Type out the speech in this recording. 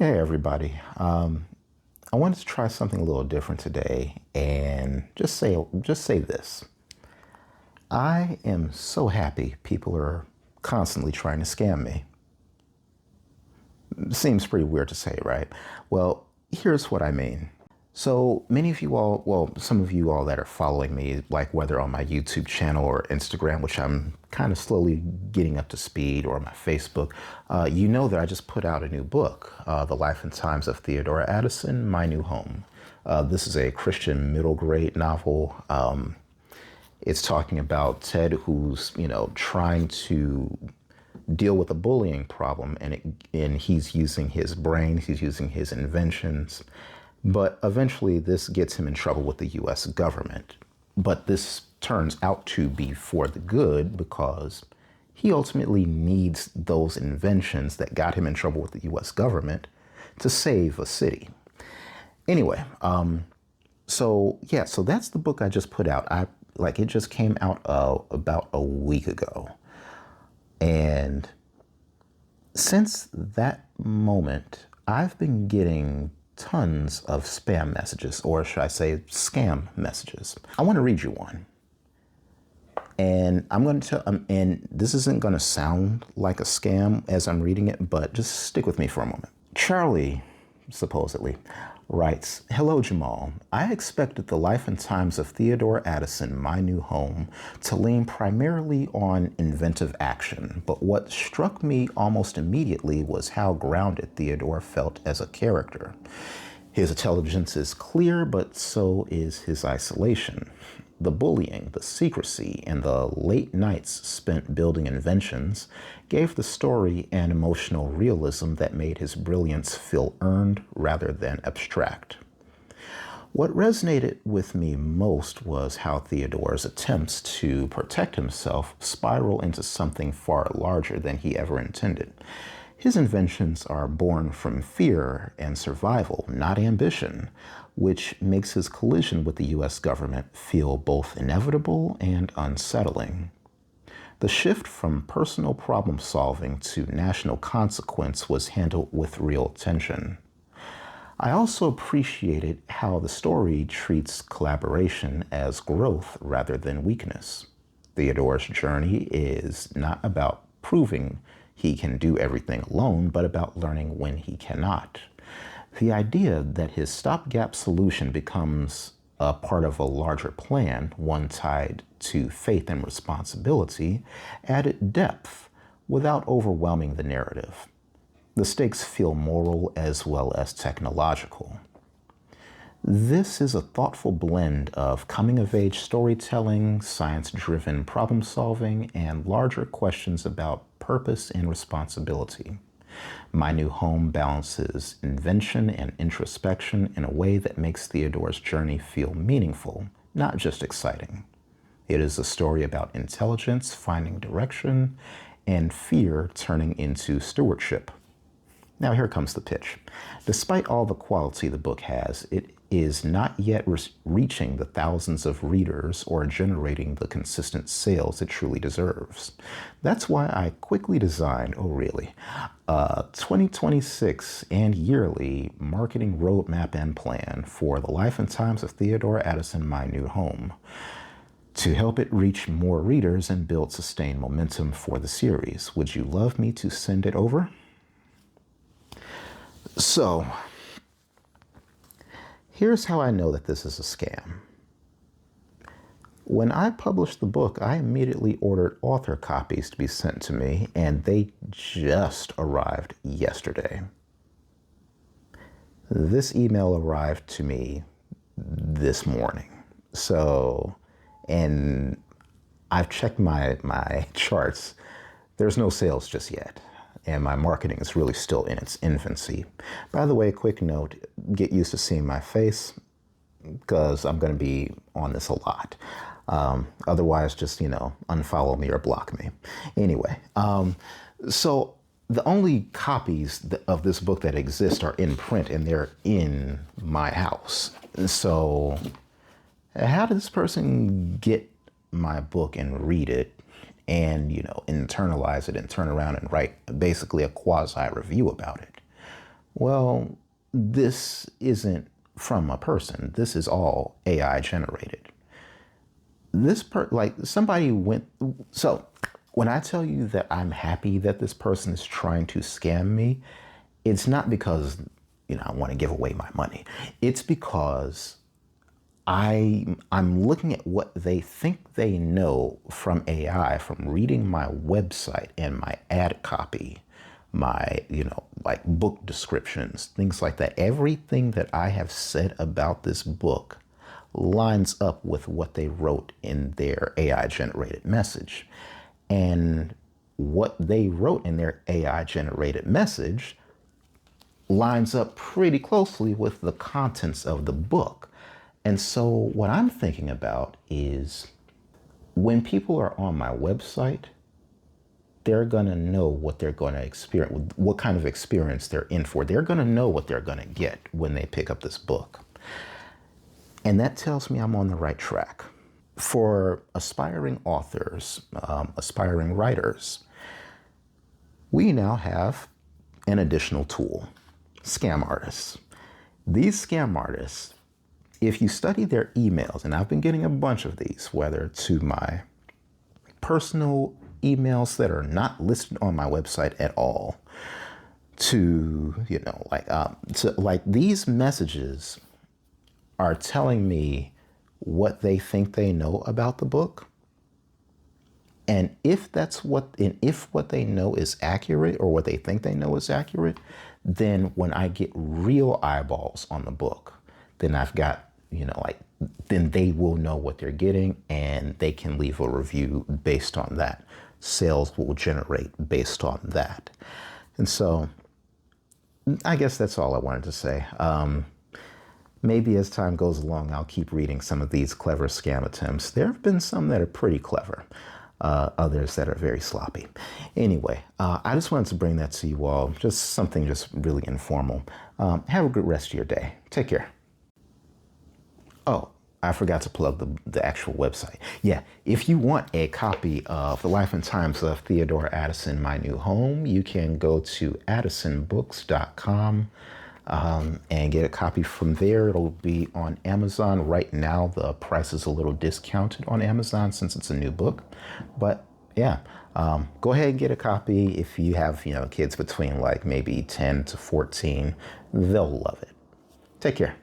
Hey everybody. I wanted to try something a little different today and just say this. I am so happy people are constantly trying to scam me. Seems pretty weird to say, right? Well, here's what I mean. So many of you all, well, some of you all that are following me, like whether on my YouTube channel or Instagram, which I'm kind of slowly getting up to speed, or my Facebook, you know that I just put out a new book, The Life and Times of Theodore Addison, My New Home. This is a Christian middle grade novel. It's talking about Ted, who's, trying to deal with a bullying problem, and he's using his brain, he's using his inventions. But eventually this gets him in trouble with the US government. But this turns out to be for the good because he ultimately needs those inventions that got him in trouble with the US government to save a city. Anyway, so that's the book I just put out. It just came out about a week ago. And since that moment, I've been getting tons of spam messages, or should I say scam messages. I want to read you one. And I'm going to tell, and this isn't going to sound like a scam as I'm reading it, but just stick with me for a moment. Charlie, supposedly, writes, "Hello, Jamal. I expected The Life and Times of Theodore Addison, My New Home, to lean primarily on inventive action, but what struck me almost immediately was how grounded Theodore felt as a character. His intelligence is clear, but so is his isolation. The bullying, the secrecy, and the late nights spent building inventions gave the story an emotional realism that made his brilliance feel earned rather than abstract. What resonated with me most was how Theodore's attempts to protect himself spiral into something far larger than he ever intended. His inventions are born from fear and survival, not ambition, which makes his collision with the US government feel both inevitable and unsettling. The shift from personal problem solving to national consequence was handled with real tension. I also appreciated how the story treats collaboration as growth rather than weakness. Theodore's journey is not about proving he can do everything alone, but about learning when he cannot. The idea that his stopgap solution becomes a part of a larger plan, one tied to faith and responsibility, added depth without overwhelming the narrative. The stakes feel moral as well as technological. This is a thoughtful blend of coming-of-age storytelling, science-driven problem-solving, and larger questions about purpose and responsibility. My New Home balances invention and introspection in a way that makes Theodore's journey feel meaningful, not just exciting. It is a story about intelligence finding direction and fear turning into stewardship. Now here comes the pitch. Despite all the quality the book has, it is not yet reaching the thousands of readers or generating the consistent sales it truly deserves. That's why I quickly designed, a 2026 and yearly marketing roadmap and plan for The Life and Times of Theodore Addison, My New Home, to help it reach more readers and build sustained momentum for the series. Would you love me to send it over? So, here's how I know that this is a scam. When I published the book, I immediately ordered author copies to be sent to me, and they just arrived yesterday. This email arrived to me this morning. So, and I've checked my charts. There's no sales just yet. And my marketing is really still in its infancy. By the way, quick note, get used to seeing my face because I'm going to be on this a lot. Otherwise, just, unfollow me or block me. Anyway, so the only copies of this book that exist are in print, and they're in my house. So how did this person get my book and read it and, internalize it and turn around and write basically a quasi review about it? Well, this isn't from a person. This is all AI generated. Like somebody went. So when I tell you that I'm happy that this person is trying to scam me, it's not because, I want to give away my money. It's because I'm looking at what they think they know from AI, from reading my website and my ad copy, my, like book descriptions, things like that. Everything that I have said about this book lines up with what they wrote in their AI generated message. And what they wrote in their AI generated message lines up pretty closely with the contents of the book. And so what I'm thinking about is when people are on my website, they're going to know what they're going to experience, what kind of experience they're in for. They're going to know what they're going to get when they pick up this book. And that tells me I'm on the right track. For aspiring authors, aspiring writers, we now have an additional tool, scam artists. These scam artists, if you study their emails, and I've been getting a bunch of these, whether to my personal emails that are not listed on my website at all, to, these messages are telling me what they think they know about the book. And if what they know is accurate, or what they think they know is accurate, then when I get real eyeballs on the book, then I've got, then they will know what they're getting and they can leave a review based on that. Sales will generate based on that. And so I guess that's all I wanted to say. Maybe as time goes along, I'll keep reading some of these clever scam attempts. There have been some that are pretty clever, others that are very sloppy. Anyway, I just wanted to bring that to you all, just something just really informal. Have a good rest of your day. Take care. Oh, I forgot to plug the actual website. Yeah, if you want a copy of The Life and Times of Theodore Addison, My New Home, you can go to addisonbooks.com and get a copy from there. It'll be on Amazon. Right now, the price is a little discounted on Amazon since it's a new book. But yeah, go ahead and get a copy. If you have, kids between like maybe 10 to 14, they'll love it. Take care.